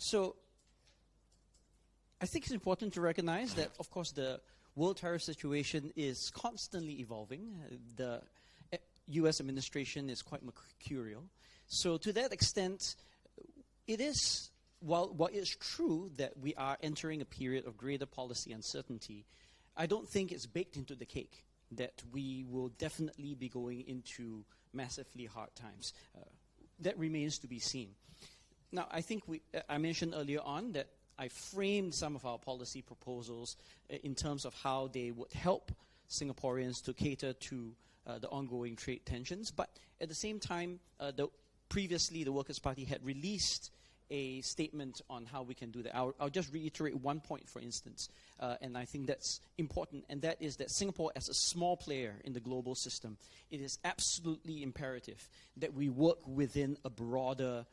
So I think it's important to recognize that, of course, the world tariff situation is constantly evolving. The U.S. administration is quite mercurial. So to that extent, it is, while it's true that we are entering a period of greater policy uncertainty, I don't think it's baked into the cake that we will definitely be going into massively hard times. That remains to be seen. Now, I think I mentioned earlier on that I framed some of our policy proposals in terms of how they would help Singaporeans to cater to the ongoing trade tensions. But at the same time, previously the Workers' Party had released a statement on how we can do that. I'll just reiterate one point, for instance, and I think that's important, and that is that Singapore, as a small player in the global system, it is absolutely imperative that we work within a broader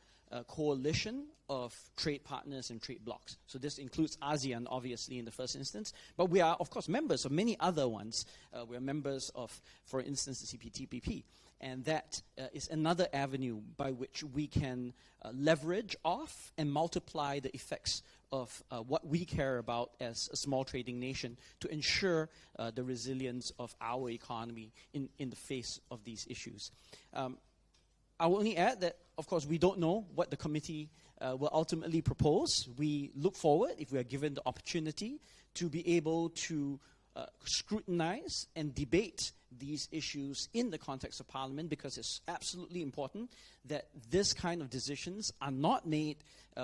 coalition of trade partners and trade blocs. So this includes ASEAN, obviously, in the first instance, but we are, of course, members of many other ones. We are members of, for instance, the CPTPP, and that is another avenue by which we can leverage off and multiply the effects of what we care about as a small trading nation to ensure the resilience of our economy in the face of these issues. I will only add that, of course, we don't know what the committee will ultimately propose. We look forward, if we are given the opportunity, to be able to scrutinize and debate these issues in the context of Parliament, because it's absolutely important that this kind of decisions are not made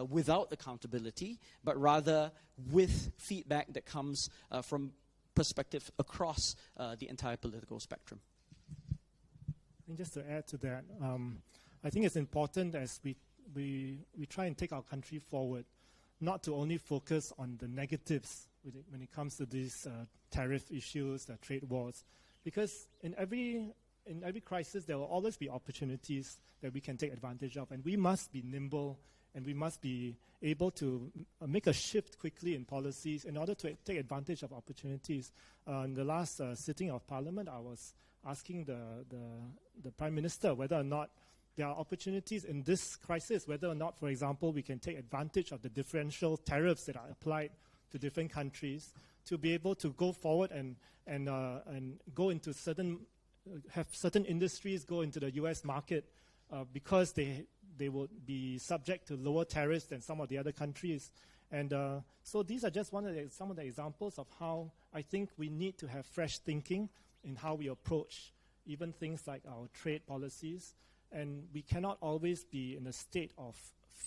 without accountability, but rather with feedback that comes from perspective across the entire political spectrum. And just to add to that, I think it's important as we try and take our country forward, not to only focus on the negatives when it comes to these tariff issues, the trade wars, because in every crisis there will always be opportunities that we can take advantage of, and we must be nimble and we must be able to make a shift quickly in policies in order to take advantage of opportunities. In the last sitting of Parliament, I was asking the Prime Minister whether or not there are opportunities in this crisis, whether or not, for example, we can take advantage of the differential tariffs that are applied to different countries to be able to go forward and go into have certain industries go into the U.S. market because they would be subject to lower tariffs than some of the other countries. And so these are just some of the examples of how I think we need to have fresh thinking in how we approach even things like our trade policies. And we cannot always be in a state of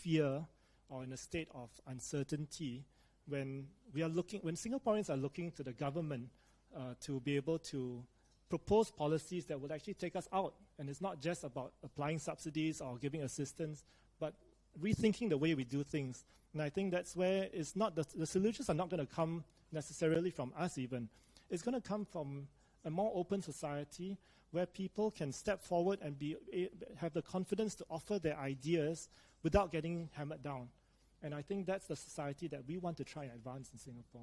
fear or in a state of uncertainty when Singaporeans are looking to the government to be able to propose policies that would actually take us out. And it's not just about applying subsidies or giving assistance, but rethinking the way we do things. And I think that's where it's not the solutions are not going to come necessarily from us even. It's going to come from a more open society where people can step forward and have the confidence to offer their ideas without getting hammered down. And I think that's the society that we want to try and advance in Singapore.